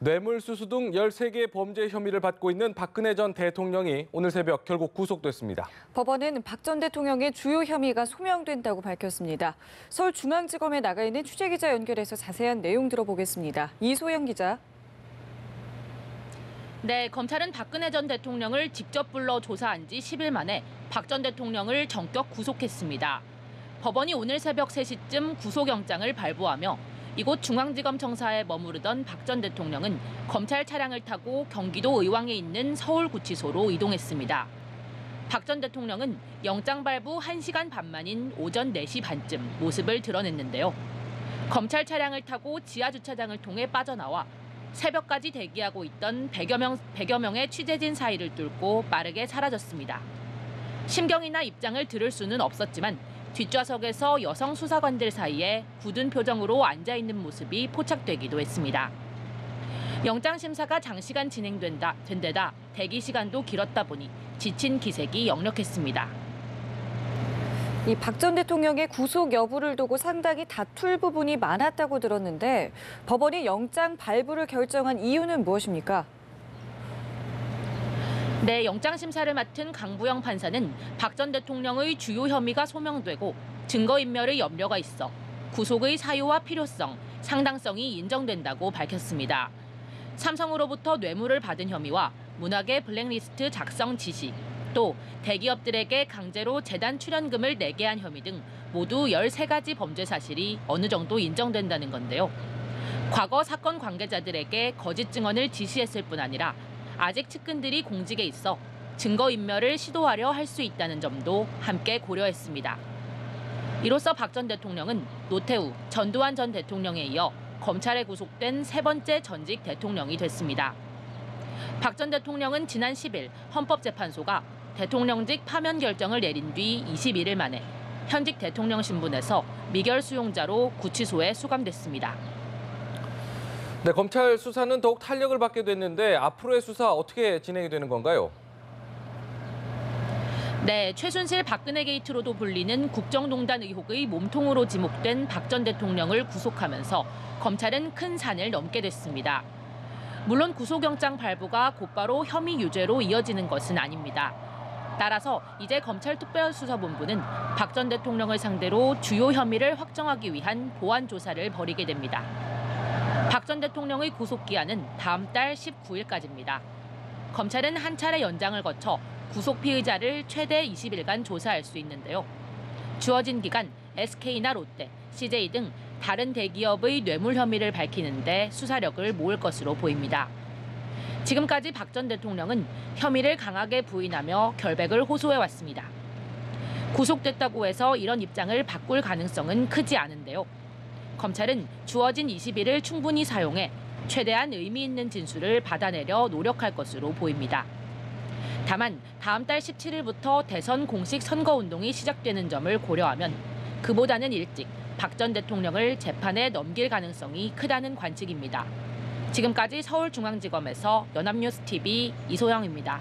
뇌물수수 등 13개 범죄 혐의를 받고 있는 박근혜 전 대통령이 오늘 새벽 결국 구속됐습니다. 법원은 박 전 대통령의 주요 혐의가 소명된다고 밝혔습니다. 서울중앙지검에 나가 있는 취재기자 연결해서 자세한 내용 들어보겠습니다. 이소영 기자. 네, 검찰은 박근혜 전 대통령을 직접 불러 조사한 지 10일 만에 박 전 대통령을 전격 구속했습니다. 법원이 오늘 새벽 3시쯤 구속영장을 발부하며 이곳 중앙지검 청사에 머무르던 박 전 대통령은 검찰 차량을 타고 경기도 의왕에 있는 서울구치소로 이동했습니다. 박 전 대통령은 영장 발부 1시간 반 만인 오전 4시 반쯤 모습을 드러냈는데요. 검찰 차량을 타고 지하주차장을 통해 빠져나와 새벽까지 대기하고 있던 100여 명의 취재진 사이를 뚫고 빠르게 사라졌습니다. 심경이나 입장을 들을 수는 없었지만 뒷좌석에서 여성 수사관들 사이에 굳은 표정으로 앉아있는 모습이 포착되기도 했습니다. 영장 심사가 장시간 진행된 데다 대기 시간도 길었다 보니 지친 기색이 역력했습니다. 이 박 전 대통령의 구속 여부를 두고 상당히 다툴 부분이 많았다고 들었는데 법원이 영장 발부를 결정한 이유는 무엇입니까? 네, 영장 심사를 맡은 강부영 판사는 박 전 대통령의 주요 혐의가 소명되고 증거인멸의 염려가 있어 구속의 사유와 필요성, 상당성이 인정된다고 밝혔습니다. 삼성으로부터 뇌물을 받은 혐의와 문학의 블랙리스트 작성 지시, 또 대기업들에게 강제로 재단 출연금을 내게 한 혐의 등 모두 13가지 범죄 사실이 어느 정도 인정된다는 건데요. 과거 사건 관계자들에게 거짓 증언을 지시했을 뿐 아니라 아직 측근들이 공직에 있어 증거인멸을 시도하려 할 수 있다는 점도 함께 고려했습니다. 이로써 박 전 대통령은 노태우, 전두환 전 대통령에 이어 검찰에 구속된 3번째 전직 대통령이 됐습니다. 박 전 대통령은 지난 10일 헌법재판소가 대통령직 파면 결정을 내린 뒤 21일 만에 현직 대통령 신분에서 미결 수용자로 구치소에 수감됐습니다. 네, 검찰 수사는 더욱 탄력을 받게 됐는데 앞으로의 수사 어떻게 진행이 되는 건가요? 네, 최순실 박근혜 게이트로도 불리는 국정농단 의혹의 몸통으로 지목된 박 전 대통령을 구속하면서 검찰은 큰 산을 넘게 됐습니다. 물론 구속영장 발부가 곧바로 혐의 유죄로 이어지는 것은 아닙니다. 따라서 이제 검찰특별수사본부는 박 전 대통령을 상대로 주요 혐의를 확정하기 위한 보완 조사를 벌이게 됩니다. 박 전 대통령의 구속기한은 다음 달 19일까지입니다. 검찰은 한 차례 연장을 거쳐 구속 피의자를 최대 20일간 조사할 수 있는데요. 주어진 기간 SK나 롯데, CJ 등 다른 대기업의 뇌물 혐의를 밝히는 데 수사력을 모을 것으로 보입니다. 지금까지 박 전 대통령은 혐의를 강하게 부인하며 결백을 호소해왔습니다. 구속됐다고 해서 이런 입장을 바꿀 가능성은 크지 않은데요. 검찰은 주어진 20일을 충분히 사용해 최대한 의미 있는 진술을 받아내려 노력할 것으로 보입니다. 다만 다음 달 17일부터 대선 공식 선거운동이 시작되는 점을 고려하면 그보다는 일찍 박 전 대통령을 재판에 넘길 가능성이 크다는 관측입니다. 지금까지 서울중앙지검에서 연합뉴스TV 이소영입니다.